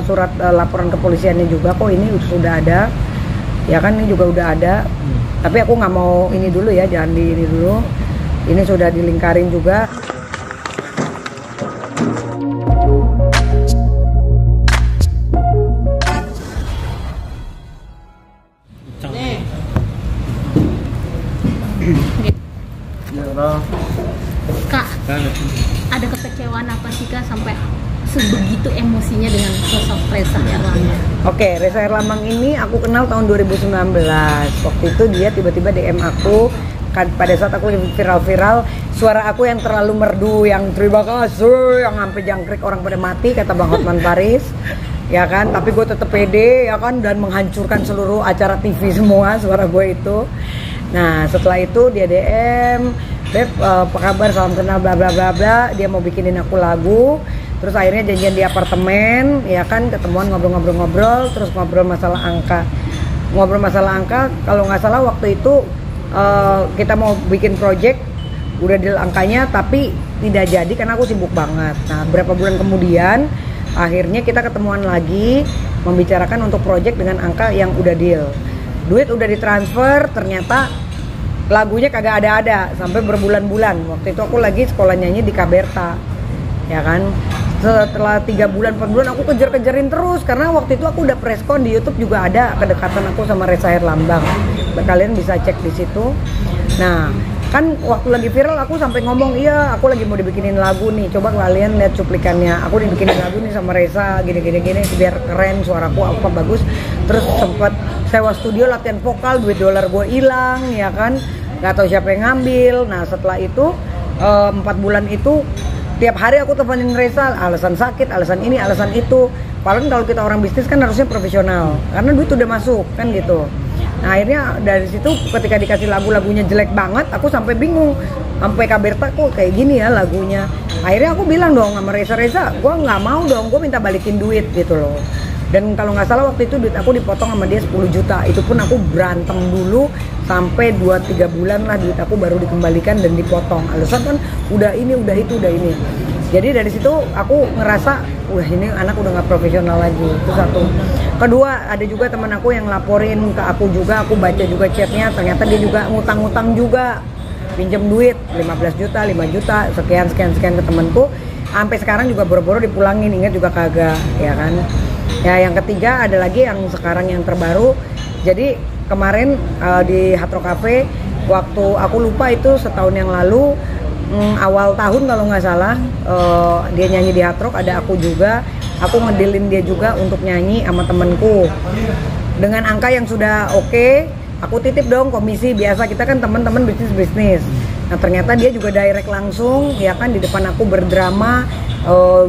Surat laporan kepolisiannya juga kok, ini sudah ada ya kan, ini juga udah ada. Tapi aku nggak mau ini dulu ya, jangan di ini dulu, ini sudah dilingkarin juga. Kak, ada kekecewaan apa sih Kak sampai sebegitu emosinya dengan sosok Reza Herlambang? Oke, Reza Herlambang ini aku kenal tahun 2019. Waktu itu dia tiba-tiba DM aku pada saat aku viral-viral, suara aku yang terlalu merdu, yang terima kasih, yang sampai jangkrik orang pada mati, kata Bang Hotman Paris. Ya kan, tapi gue tetap pede ya kan, dan menghancurkan seluruh acara TV semua suara gue itu. Nah setelah itu dia DM, Beb, apa kabar, salam kenal, bla bla bla bla. Dia mau bikinin aku lagu. Terus akhirnya janjian di apartemen, ya kan, ketemuan ngobrol-ngobrol-ngobrol, terus ngobrol masalah angka. Ngobrol masalah angka, kalau nggak salah waktu itu kita mau bikin project, udah deal angkanya, tapi tidak jadi karena aku sibuk banget. Nah berapa bulan kemudian, akhirnya kita ketemuan lagi, membicarakan untuk project dengan angka yang udah deal. Duit udah ditransfer, ternyata lagunya kagak ada-ada sampai berbulan-bulan. Waktu itu aku lagi sekolah nyanyi di Kaberta, ya kan. Setelah 3 bulan 4 bulan aku kejar-kejarin terus, karena waktu itu aku udah preskon di YouTube juga ada kedekatan aku sama Reza Herlambang. Kalian bisa cek di situ. Nah kan waktu lagi viral aku sampai ngomong, iya aku lagi mau dibikinin lagu nih, coba kalian lihat cuplikannya, aku dibikinin lagu nih sama Reza, gini biar keren, suaraku apa bagus. Terus sempat sewa studio latihan vokal, $2 gue hilang, ya kan, nggak tahu siapa yang ngambil. Nah setelah itu 4 bulan itu tiap hari aku teleponin Reza, alasan sakit, alasan ini, alasan itu. Padahal kalau kita orang bisnis kan harusnya profesional, karena duit udah masuk kan gitu. Nah akhirnya dari situ ketika dikasih lagu-lagunya jelek banget, aku sampai bingung, sampai Kaberta kok kayak gini ya lagunya. Akhirnya aku bilang dong sama Reza, gue nggak mau dong, gue minta balikin duit gitu loh. Dan kalau nggak salah waktu itu duit aku dipotong sama dia 10 juta, itu pun aku berantem dulu sampai 2-3 bulan lah duit aku baru dikembalikan dan dipotong. Alasan kan udah ini, udah itu, udah ini. Jadi dari situ aku ngerasa, wah ini anak udah nggak profesional lagi, itu satu. Kedua, ada juga teman aku yang laporin ke aku juga, aku baca juga chatnya, ternyata dia juga ngutang-ngutang juga, pinjam duit 15 juta, 5 juta, sekian ke temanku. Sampai sekarang juga boro-boro dipulangin, ingat juga kagak, ya kan. Ya yang ketiga ada lagi yang sekarang yang terbaru. Jadi kemarin di Hard Rock Cafe, waktu aku lupa itu setahun yang lalu, awal tahun kalau nggak salah, dia nyanyi di Hard Rock, ada aku juga. Aku ngedealin dia juga untuk nyanyi sama temenku dengan angka yang sudah oke. Aku titip dong komisi, biasa kita kan teman-teman bisnis. Nah ternyata dia juga direct langsung, ya kan, di depan aku berdrama.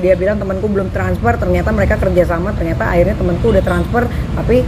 Dia bilang temanku belum transfer, ternyata mereka kerjasama, ternyata akhirnya temanku udah transfer. Tapi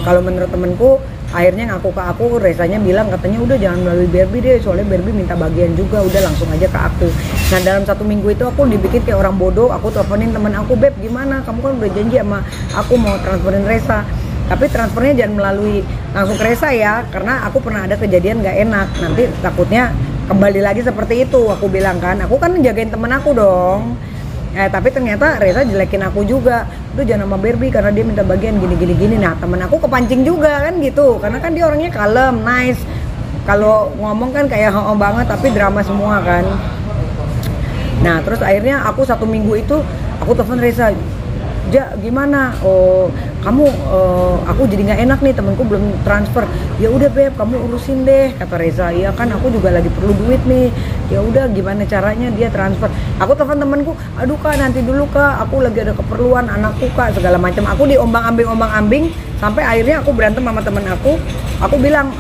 kalau menurut temanku, akhirnya ngaku ke aku, Rezanya bilang katanya udah jangan melalui Barbie deh, soalnya Barbie minta bagian juga, udah langsung aja ke aku. Nah dalam 1 minggu itu aku dibikin kayak orang bodoh. Aku teleponin temen aku, Beb gimana, kamu kan udah janji sama aku mau transferin Reza, tapi transfernya jangan melalui langsung ke Reza ya, karena aku pernah ada kejadian gak enak, nanti takutnya kembali lagi seperti itu. Aku bilang kan, aku kan jagain temen aku dong. Tapi ternyata Reza jelekin aku juga, udah jangan sama Barbie karena dia minta bagian gini. Nah temen aku kepancing juga kan gitu, karena kan dia orangnya kalem, nice. Kalau ngomong kan kayak ho banget, tapi drama semua kan. Nah terus akhirnya aku 1 minggu itu aku telepon Reza, Ja gimana? Oh kamu, aku jadi nggak enak nih, temenku belum transfer. Ya udah Beb, kamu urusin deh, kata Reza. Iya kan aku juga lagi perlu duit nih. Ya udah gimana caranya dia transfer? Aku telepon temenku, aduh Kak nanti dulu Kak, aku lagi ada keperluan anakku Kak, segala macam. Aku diombang-ambing sampai akhirnya aku berantem sama temen aku. Aku bilang,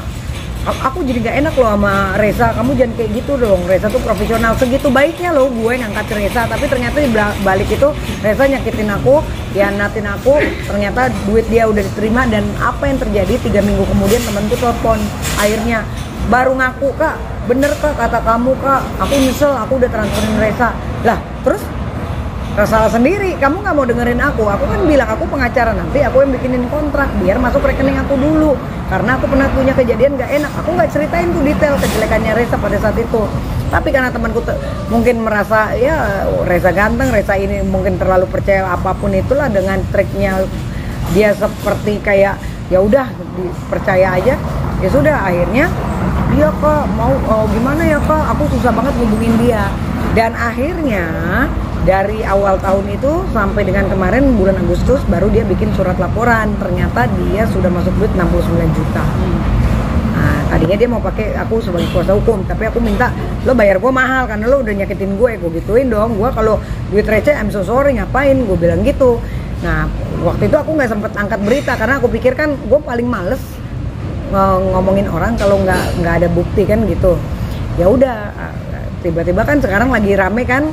aku jadi gak enak loh sama Reza, kamu jangan kayak gitu dong, Reza tuh profesional, segitu baiknya loh gue ngangkat Reza, tapi ternyata di balik itu Reza nyakitin aku, hianatin aku, ternyata duit dia udah diterima. Dan apa yang terjadi 3 minggu kemudian temenku telepon, akhirnya baru ngaku, Kak bener Kak kata kamu Kak, aku nyesel, aku udah transferin Reza. Lah terus salah sendiri, kamu nggak mau dengerin aku kan bilang aku pengacara, nanti aku yang bikinin kontrak biar masuk rekening aku dulu, karena aku pernah punya kejadian nggak enak. Aku nggak ceritain tuh detail kejelekannya Reza pada saat itu, tapi karena temanku mungkin merasa ya Reza ganteng, Reza ini mungkin terlalu percaya apapun itulah, dengan triknya dia seperti kayak ya udah dipercaya aja, ya sudah akhirnya dia kok mau gimana ya kak, aku susah banget hubungin dia, dan akhirnya dari awal tahun itu sampai dengan kemarin bulan Agustus baru dia bikin surat laporan, ternyata dia sudah masuk duit 69 juta. Nah, tadinya dia mau pakai aku sebagai kuasa hukum, tapi aku minta lo bayar gue mahal karena lo udah nyakitin gue gituin dong. Gue kalau duit receh I'm so sorry, ngapain, gue bilang gitu. Nah waktu itu aku nggak sempet angkat berita karena aku pikir kan gue paling males ngomongin orang kalau nggak ada bukti kan gitu. Ya udah, tiba-tiba kan sekarang lagi rame kan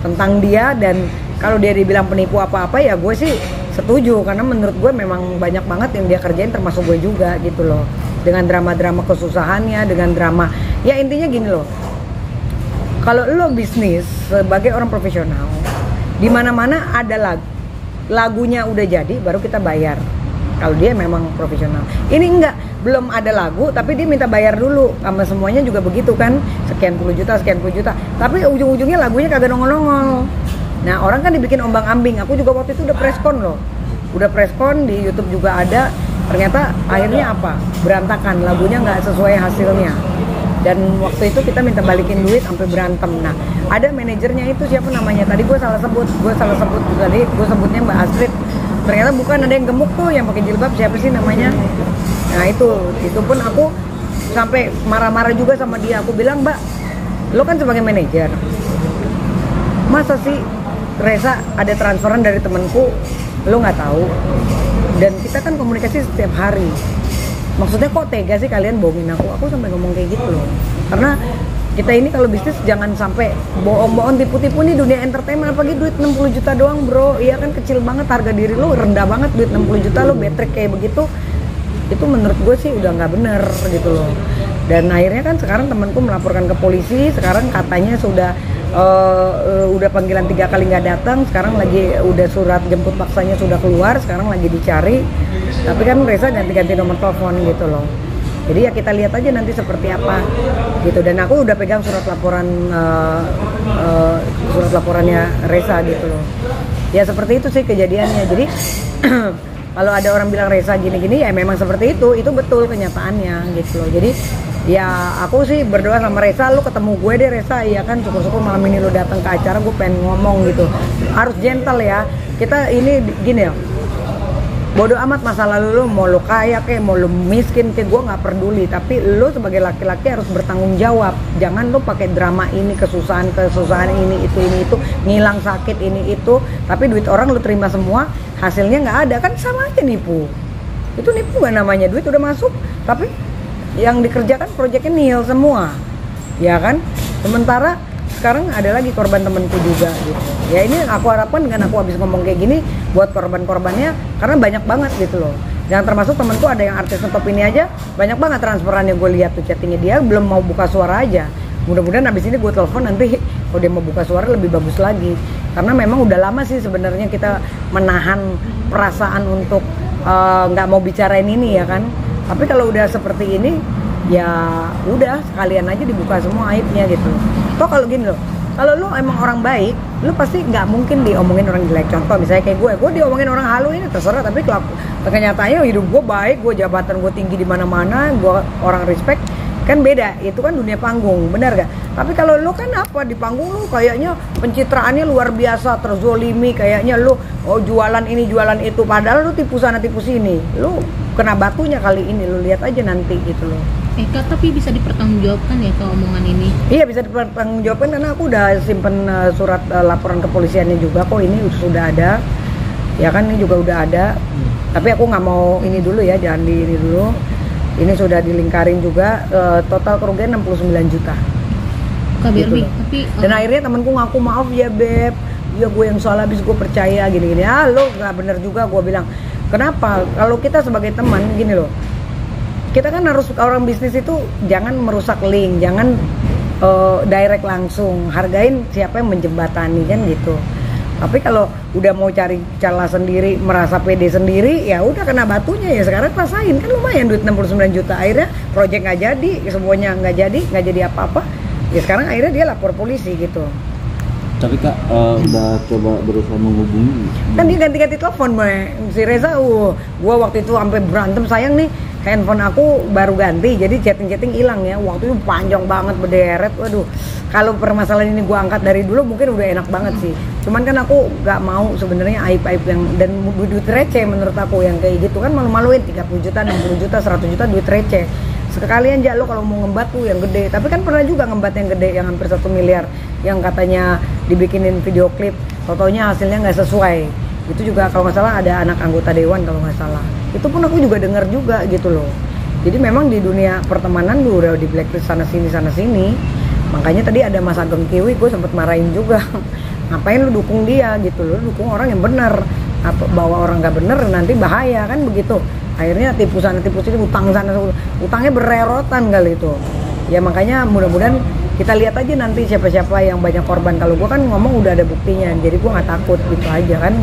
tentang dia, dan kalau dia dibilang penipu apa-apa ya gue sih setuju, karena menurut gue memang banyak banget yang dia kerjain termasuk gue juga gitu loh, dengan drama-drama kesusahannya, dengan drama ya intinya gini loh, kalau lo bisnis sebagai orang profesional di mana-mana ada lagunya udah jadi baru kita bayar. Kalau dia memang profesional, ini enggak, belum ada lagu tapi dia minta bayar dulu, sama semuanya juga begitu kan, sekian puluh juta, tapi ujung-ujungnya lagunya kagak nongol-nongol. Nah orang kan dibikin ombang-ambing. Aku juga waktu itu udah preskon loh, di YouTube juga ada, ternyata akhirnya apa, berantakan, lagunya nggak sesuai hasilnya, dan waktu itu kita minta balikin duit sampai berantem. Nah ada manajernya itu, siapa namanya tadi gue salah sebut tadi, gue sebutnya Mbak Astrid, ternyata bukan, ada yang gemuk tuh yang pakai jilbab, siapa sih namanya. Nah itu pun aku sampai marah-marah juga sama dia. Aku bilang, Mbak, lo kan sebagai manajer, masa sih Reza ada transferan dari temanku lo nggak tahu, dan kita kan komunikasi setiap hari, maksudnya kok tega sih kalian bohongin aku sampai ngomong kayak gitu loh. Karena kita ini kalau bisnis jangan sampai bohong-bohong, tipu-tipu nih dunia entertainment, apalagi duit 60 juta doang bro, iya kan kecil banget, harga diri lo rendah banget, duit 60 juta lo betrek kayak begitu, itu menurut gue sih udah nggak bener gitu loh. Dan akhirnya kan sekarang temanku melaporkan ke polisi, sekarang katanya udah panggilan 3 kali nggak datang, sekarang lagi udah surat jemput paksanya sudah keluar, sekarang lagi dicari, tapi kan Reza ganti-ganti nomor telepon gitu loh. Jadi ya kita lihat aja nanti seperti apa gitu. Dan aku udah pegang surat laporannya Reza gitu loh. Ya seperti itu sih kejadiannya. Jadi kalau ada orang bilang Reza gini-gini, ya memang seperti itu betul kenyataannya gitu loh. Jadi ya aku sih berdoa sama Reza, lu ketemu gue deh Reza, iya kan, syukur-syukur malam ini lu datang ke acara, gue pengen ngomong gitu. Harus gentle ya. Kita ini gini ya, bodoh amat masa lalu lu, mau lu kaya kayak mau lu miskin kayak, gue nggak peduli, tapi lu sebagai laki-laki harus bertanggung jawab. Jangan lu pakai drama ini, kesusahan ini itu, ngilang sakit ini itu, tapi duit orang lu terima semua, hasilnya nggak ada, kan sama aja nipu. Itu nipu gak namanya, duit udah masuk tapi yang dikerjakan proyeknya nihil semua, ya kan. Sementara sekarang ada lagi korban temenku juga gitu. Ya ini aku harapkan dengan aku habis ngomong kayak gini buat korban-korbannya, karena banyak banget gitu loh. Dan termasuk temenku ada yang artis top ini aja banyak banget transferannya, gue lihat tuh chattingnya, dia belum mau buka suara aja. Mudah-mudahan habis ini gue telepon nanti kalau dia mau buka suara lebih bagus lagi. Karena memang udah lama sih sebenarnya kita menahan perasaan untuk nggak mau bicarain ini ya kan. Tapi kalau udah seperti ini ya udah sekalian aja dibuka semua aibnya gitu. Toh kalau gini loh, kalau lu emang orang baik, lu pasti nggak mungkin diomongin orang jelek. Contoh misalnya kayak gue diomongin orang halu ini terserah, tapi kenyataannya hidup gue baik, gue jabatan gue tinggi di mana-mana, gue orang respect, kan beda. Itu kan dunia panggung, benar gak? Tapi kalau lu kan apa, di panggung lu kayaknya pencitraannya luar biasa, terzolimi, kayaknya lu jualan ini jualan itu, padahal lu tipu sana tipu sini, lu kena batunya kali ini, lu lihat aja nanti gitu loh. Kak, tapi bisa dipertanggungjawabkan ya ke omongan ini? Iya bisa dipertanggungjawabkan, karena aku udah simpen surat laporan kepolisiannya juga kok, ini sudah ada, ya kan, ini juga udah ada. Tapi aku nggak mau ini dulu ya, jangan di ini dulu. Ini sudah dilingkarin juga, total kerugian 69 juta. Kak Berbi, gitu. tapi dan akhirnya temanku ngaku, maaf ya Beb, ya gue yang salah, habis gue percaya gini-gini. Lo nggak bener juga, gue bilang. Kenapa? Kalau kita sebagai teman gini loh, kita kan harus, orang bisnis itu jangan merusak link, jangan direct langsung, hargain siapa yang menjembatani kan gitu. Tapi kalau udah mau cari celah sendiri, merasa pede sendiri, ya udah kena batunya ya. Sekarang rasain kan lumayan duit 69 juta, akhirnya project nggak jadi, semuanya nggak jadi apa-apa. Ya sekarang akhirnya dia lapor polisi gitu. Tapi Kak, udah coba berusaha menghubungi? Kan dia ganti-ganti telepon, si Reza. Gua waktu itu sampai berantem, sayang nih handphone aku baru ganti, jadi chatting hilang ya. Waktu itu panjang banget berderet. Waduh, kalau permasalahan ini gua angkat dari dulu mungkin udah enak banget sih. Cuman kan aku nggak mau sebenarnya aib-aib yang dan duit receh menurut aku yang kayak gitu kan malu-maluin. 30 juta, 60 juta, 100 juta duit receh. Sekalian aja lo kalau mau ngembat tuh yang gede. Tapi kan pernah juga ngembat yang gede yang hampir 1 miliar yang katanya dibikinin video klip, fotonya hasilnya nggak sesuai. Itu juga kalau nggak salah ada anak anggota dewan kalau nggak salah. Itu pun aku juga dengar juga gitu loh. Jadi memang di dunia pertemanan gue udah di blacklist sana sini. Makanya tadi ada Mas Ageng Kiwi, gue sempet marahin juga. Ngapain lu dukung dia gitu, lu dukung orang yang benar. Bawa orang nggak bener nanti bahaya kan begitu. Akhirnya tipu sana tipu sini, utang sana, utangnya bererotan kali itu. Ya makanya mudah-mudahan kita lihat aja nanti siapa-siapa yang banyak korban. Kalau gue kan ngomong udah ada buktinya, jadi gue nggak takut gitu aja kan.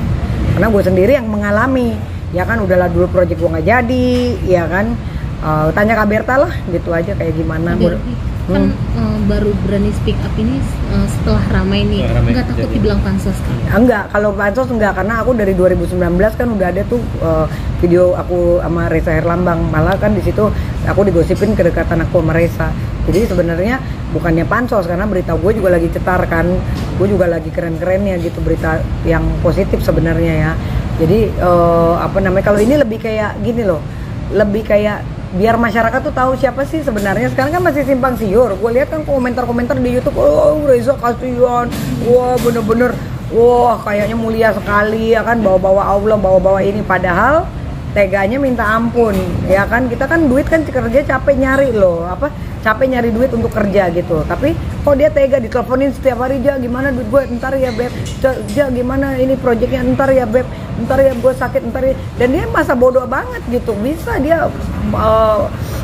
Karena gue sendiri yang mengalami, ya kan udahlah dulu project gue nggak jadi, ya kan. Tanya Kak Berta lah gitu aja kayak gimana. Kan baru berani speak up ini setelah ramai nih, nggak takut dibilang pansos kan? Enggak, kalau pansos enggak, karena aku dari 2019 kan udah ada tuh video aku sama Reza Herlambang, malah kan di situ aku digosipin kedekatan aku sama Reza. Jadi sebenarnya bukannya pansos, karena berita gue juga lagi cetar kan, gue juga lagi keren-kerennya gitu, berita yang positif sebenarnya ya. Jadi kalau ini lebih kayak gini loh, lebih kayak biar masyarakat tuh tahu siapa sih sebenarnya. Sekarang kan masih simpang siur. Gue lihat kan komentar-komentar di YouTube, oh Reza kasihan, wah bener-bener, wah kayaknya mulia sekali ya kan, bawa-bawa Allah, bawa-bawa ini, padahal teganya minta ampun ya kan. Kita kan duit kan kerja capek nyari loh, capek nyari duit untuk kerja gitu, tapi kok dia tega diteleponin setiap hari, Ja gimana duit gue, ntar ya Beb, Ja gimana ini proyeknya, ntar ya Beb, ntar ya gue sakit, ntar ya. Dan dia masa bodoh banget gitu, bisa dia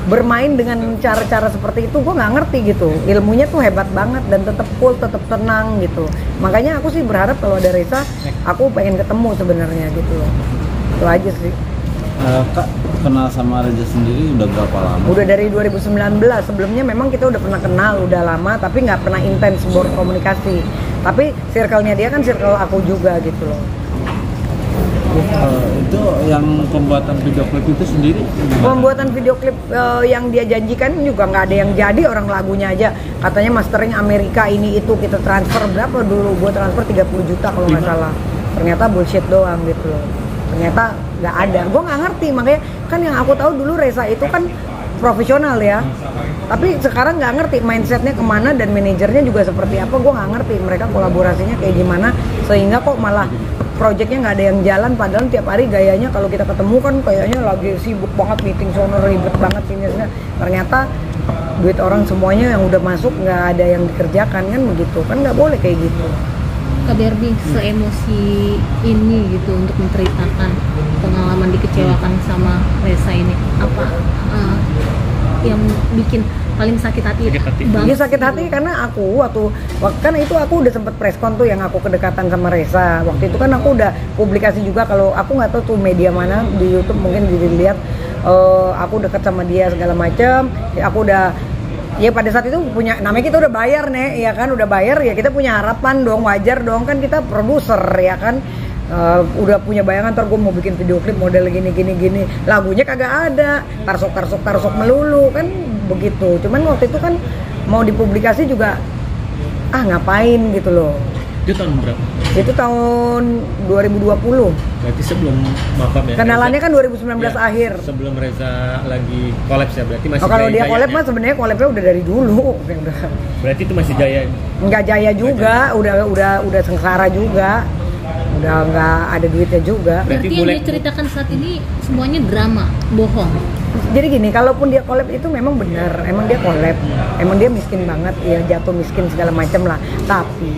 bermain dengan cara-cara seperti itu. Gue nggak ngerti gitu, ilmunya tuh hebat banget dan tetap cool, tetap tenang gitu. Makanya aku sih berharap kalau ada Reza, aku pengen ketemu sebenarnya gitu loh. Itu aja sih. Kak, kenal sama Reza sendiri udah berapa lama? Udah dari 2019. Sebelumnya memang kita udah pernah kenal, udah lama, tapi nggak pernah intens berkomunikasi. Tapi circle-nya dia kan circle aku juga gitu loh. Itu yang pembuatan video klip itu sendiri? Pembuatan video klip yang dia janjikan juga nggak ada yang jadi, orang lagunya aja katanya mastering Amerika ini itu, kita transfer berapa dulu, gue transfer 30 juta kalau nggak salah. Ternyata bullshit doang gitu loh. Ternyata nggak ada, gue nggak ngerti. Makanya kan yang aku tahu dulu Reza itu kan profesional ya, tapi sekarang nggak ngerti mindsetnya kemana dan manajernya juga seperti apa. Gue nggak ngerti mereka kolaborasinya kayak gimana sehingga kok malah projectnya nggak ada yang jalan, padahal tiap hari gayanya kalau kita ketemu kan kayaknya lagi sibuk banget, meeting sono ribet banget sini. Ternyata duit orang semuanya yang udah masuk nggak ada yang dikerjakan kan begitu kan, nggak boleh kayak gitu. Kak Berbi seemosi ini gitu untuk menceritakan pengalaman dikecewakan sama Reza ini, apa yang bikin paling sakit hati? Dia sakit hati karena aku kan itu aku udah sempet preskon tuh yang aku kedekatan sama Reza. Waktu itu kan aku udah publikasi juga, kalau aku nggak tahu tuh media mana di YouTube mungkin dilihat, aku dekat sama dia segala macam. Aku udah, ya pada saat itu punya, namanya kita udah bayar nih, ya kan udah bayar ya kita punya harapan dong, wajar dong kan, kita produser ya kan. Udah punya bayangan ntar gue mau bikin video klip model gini, lagunya kagak ada, tarsok melulu kan begitu. Cuman waktu itu kan mau dipublikasi juga ngapain gitu loh. Itu tahun berapa? Itu tahun 2020. Berarti sebelum Mapam ya? Kenalannya kan 2019 akhir. Sebelum Reza lagi kolaps ya, berarti masih kalau dia kolab ya? mah sebenarnya kolabnya udah dari dulu. Berarti itu masih jaya? Nggak jaya juga, udah sengsara juga. Udah nggak ada duitnya juga. Berarti yang dia ceritakan saat ini semuanya drama, bohong. Jadi gini, kalaupun dia collab itu memang benar, emang dia collab, emang dia miskin banget, ya jatuh miskin segala macam lah. Tapi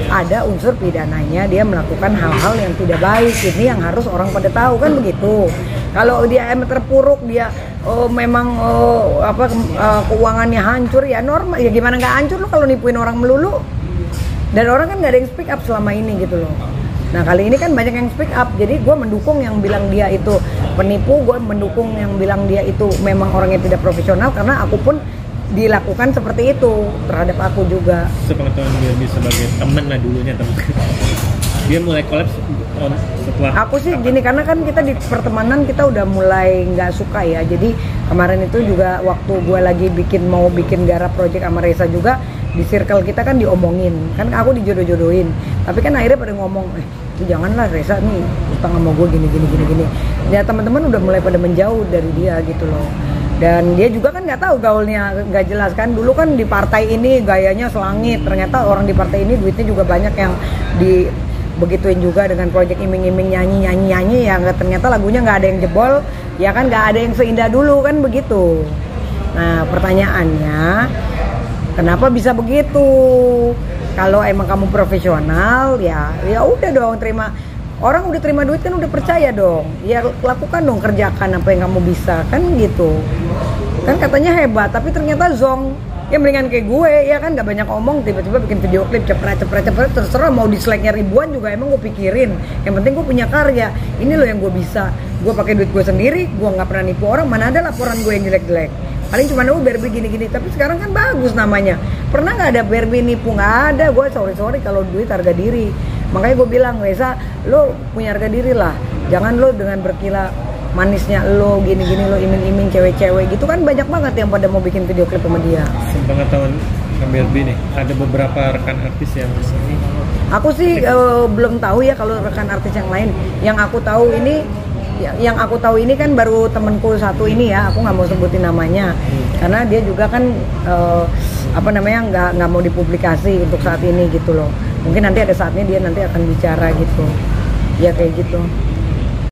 ada unsur pidananya, dia melakukan hal-hal yang tidak baik. Ini yang harus orang pada tahu kan begitu. Kalau dia terpuruk, dia memang keuangannya hancur, ya normal. Ya gimana nggak hancur lo kalau nipuin orang melulu? Dan orang kan nggak ada yang speak up selama ini gitu loh. Nah kali ini kan banyak yang speak up, jadi gue mendukung yang bilang dia itu penipu, gue mendukung yang bilang dia itu memang orang yang tidak profesional, karena aku pun dilakukan seperti itu terhadap aku juga. Sepengetahuan Barbie sebagai temen lah dulunya temen. Dia mulai kolaps setelah Aku sih gini, karena kan kita di pertemanan kita udah mulai nggak suka ya. Jadi kemarin itu juga waktu gue lagi mau bikin garap project sama Reza juga, di circle kita kan diomongin, kan aku dijodoh-jodohin. Tapi kan akhirnya pada ngomong, janganlah Reza nih utang sama gue gini. Ya teman-teman udah mulai pada menjauh dari dia gitu loh. Dan dia juga kan nggak tahu gaulnya, nggak jelas kan. Dulu kan di partai ini gayanya selangit, ternyata orang di partai ini duitnya juga banyak yang begituin juga dengan proyek iming-iming nyanyi ya, ternyata lagunya nggak ada yang jebol ya kan, nggak ada yang seindah dulu kan begitu. Nah pertanyaannya, kenapa bisa begitu? Kalau emang kamu profesional ya udah dong, terima. Orang udah terima duit kan udah percaya dong, ya lakukan dong, kerjakan apa yang kamu bisa kan gitu. Kan katanya hebat tapi ternyata zong. Ya mendingan kayak gue, ya kan, gak banyak omong, tiba-tiba bikin video klip cepret, terserah mau dislike-nya ribuan juga emang gue pikirin. Yang penting gue punya karya, ini loh yang gue bisa. Gue pakai duit gue sendiri, gue gak pernah nipu orang, mana ada laporan gue yang jelek-jelek. Paling cuma Barbie gini-gini, tapi sekarang kan bagus namanya. Pernah gak ada Barbie nipu? Gak ada, gue sorry kalau duit harga diri. Makanya gue bilang, Reza, lo punya harga diri lah. Jangan lo dengan berkilah manisnya lo gini-gini, lo iming-iming cewek-cewek gitu kan, banyak banget yang pada mau bikin video klip sama dia. Sepengetahuan Barbie nih, ada beberapa rekan artis yang aku sih belum tahu ya kalau rekan artis yang lain. Yang aku tahu ini kan baru temenku satu ini ya, aku nggak mau sebutin namanya karena dia juga kan nggak mau dipublikasi untuk saat ini gitu loh. Mungkin nanti ada saatnya dia nanti akan bicara gitu ya, kayak gitu.